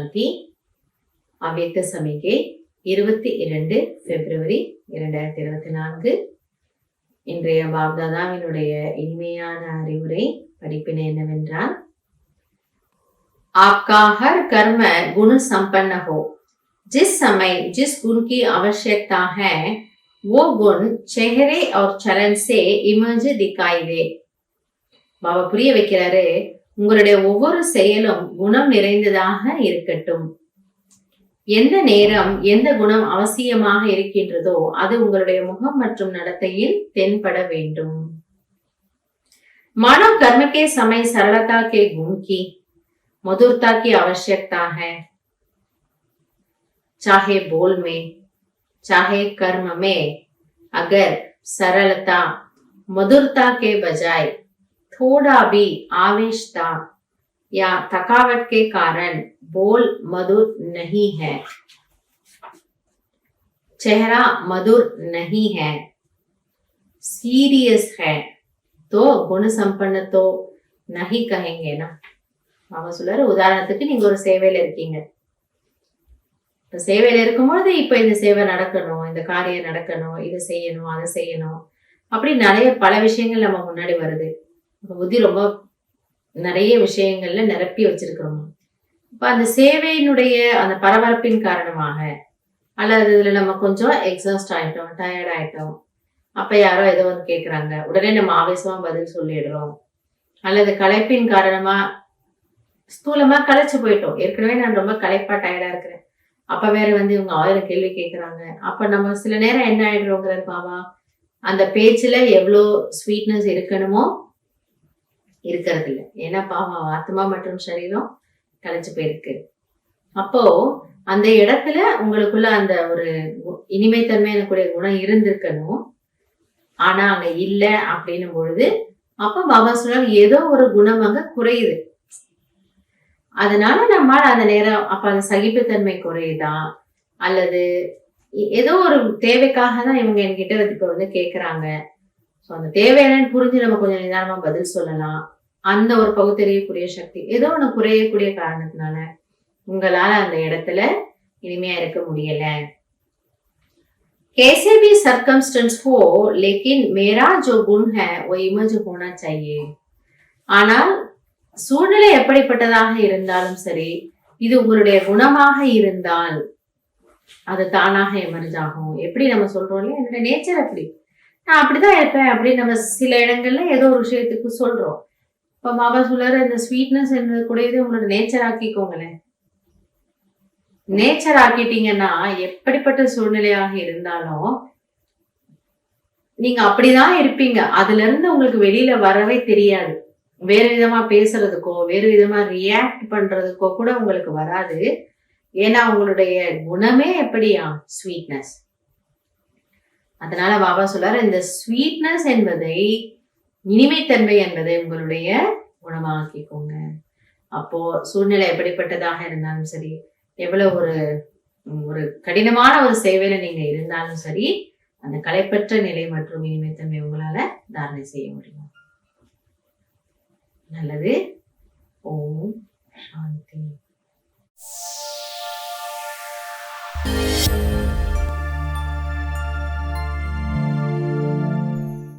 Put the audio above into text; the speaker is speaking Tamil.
குணமாக்கி அவ்யக்த சமிகை 22 பிப்ரவரி 2024. இன்றைய பாப்தாதாவினுடைய இனிமையான அறிவுரை படிப்பினை என்னவென்றால், आपका हर कर्म गुण संपन्न हो। जिस समय जिस गुण की आवश्यकता है वो गुण चेहरे और चलन से इमर्ज दिखाई दे। பாபா புரிய வைக்கிறாரு, உங்களுடைய ஒவ்வொரு செயலும் குணம் நிறைந்ததாக இருக்கட்டும். எந்த நேரம் எந்த குணம் அவசியமாக இருக்கின்றதோ அது உங்களுடைய முகம் மற்றும் நடத்தையில் தென்பட வேண்டும். मानव कर्म के समय सरलता के गुण की मधुरता की आवश्यकता है। चाहे बोल में चाहे कर्म में अगर सरलता मधुरता के बजाय थोड़ा भी आवेशता या थकावट के कारण बोल मधुर नहीं है, चेहरा मधुर नहीं है, सीरियस है, तो गुण संपन्न तो नहीं कहेंगे ना. அவங்க சொல்றாரு, உதாரணத்துக்கு நீங்க ஒரு சேவையில இருக்கீங்க. இப்ப சேவையில இருக்கும்போது இப்ப இந்த சேவை நடக்கணும், இந்த காரியம் நடக்கணும், இதை செய்யணும், அதை செய்யணும், அப்படி நிறைய பல விஷயங்கள் நம்ம முன்னாடி வருது. புத்தி ரொம்ப நிறைய விஷயங்கள்ல நிரப்பி வச்சிருக்கிறோம். இப்ப அந்த சேவையினுடைய அந்த பரபரப்பின் காரணமாக அல்லது இதுல நம்ம கொஞ்சம் எக்ஸாஸ்ட் ஆயிட்டோம், டயர்ட் ஆயிட்டோம், அப்ப யாரோ ஏதோ வந்து கேக்குறாங்க, உடனே நம்ம ஆவேசமா பதில் சொல்லிடுறோம். அல்லது களைப்பின் காரணமா ஸ்தூலமா களைச்சு போயிட்டோம், ஏற்கனவே நான் ரொம்ப களைப்பா டயர்டா இருக்கிறேன், அப்ப வேற வந்து இவங்க 1000 கேள்வி கேட்கறாங்க. அப்ப நம்ம சில நேரம் என்ன ஆயிடுறோங்கிறது பாபா, அந்த பேச்சுல எவ்வளோ ஸ்வீட்னஸ் இருக்கணுமோ இருக்கிறது இல்லை. ஏன்னா பாவம் ஆத்மா மற்றும் சரீரம் கலைச்சு போயிருக்கு. அப்போ அந்த இடத்துல உங்களுக்குள்ள அந்த ஒரு இனிமைத்தன்மையான குணம் இருந்திருக்கணும். ஆனா அங்க இல்ல அப்படின்னும் பொழுது அப்ப பாபா சொல்றாங்க, ஏதோ ஒரு குணம் அங்க குறையுது. அதனால நம்மால அந்த நேரம் அப்ப அந்த சகிப்புத்தன்மை குறையுதா, அல்லது ஏதோ ஒரு தேவைக்காக தான் இவங்க என்கிட்ட இப்ப வந்து கேக்குறாங்க. ஸோ அந்த தேவை என்னன்னு புரிஞ்சு நம்ம கொஞ்சம் நிதானமா பதில் சொல்லலாம். அந்த ஒரு பகுத்தறியக்கூடிய சக்தி ஏதோ ஒண்ணு குறையக்கூடிய காரணத்தினால உங்களால அந்த இடத்துல இனிமையா இருக்க முடியல. कैसे भी सर्कमस्टेंस हो लेकिन मेरा जो गुण है वो इमर्ज होना चाहिए. ஆனால் சூழ்நிலை எப்படிப்பட்டதாக இருந்தாலும் சரி, இது உங்களுடைய குணமாக இருந்தால் அது தானாக எமர்ஜ் ஆகும். எப்படி நம்ம சொல்றோம் இல்லையா, என்னோட நேச்சர் அப்படி, நான் அப்படிதான் இருப்பேன் அப்படின்னு நம்ம சில இடங்கள்ல ஏதோ ஒரு விஷயத்துக்கு சொல்றோம். இப்ப பாபா சொல்றாரு, இந்த ஸ்வீட்னஸ் என்பது கூட இது உங்களோட நேச்சர் ஆக்கிக்கோங்களேன். நேச்சர் ஆக்கிட்டீங்கன்னா எப்படிப்பட்ட சூழ்நிலையாக இருந்தாலும் நீங்க அப்படிதான் இருப்பீங்க. அதுல இருந்து உங்களுக்கு வெளியில வரவே தெரியாது. வேறு விதமா பேசுறதுக்கோ வேறு விதமா ரியாக்ட் பண்றதுக்கோ கூட உங்களுக்கு வராது. ஏன்னா உங்களுடைய குணமே எப்படியா, ஸ்வீட்னஸ். அதனால பாபா சொல்றாரு, இந்த ஸ்வீட்னஸ் என்பதை, இனிமைத்தன்மை என்பதை உங்களுடைய குணமாக்கிக்கோங்க. அப்போ சூழ்நிலை எப்படிப்பட்டதாக இருந்தாலும் சரி, எவ்வளவு ஒரு கடினமான ஒரு சேவையில நீங்க இருந்தாலும் சரி, அந்த கலைப்பற்ற நிலை மற்றும் இனிமைத்தன்மை உங்களால தாரணை செய்ய முடியும். நல்லது. ஓம் சாந்தி.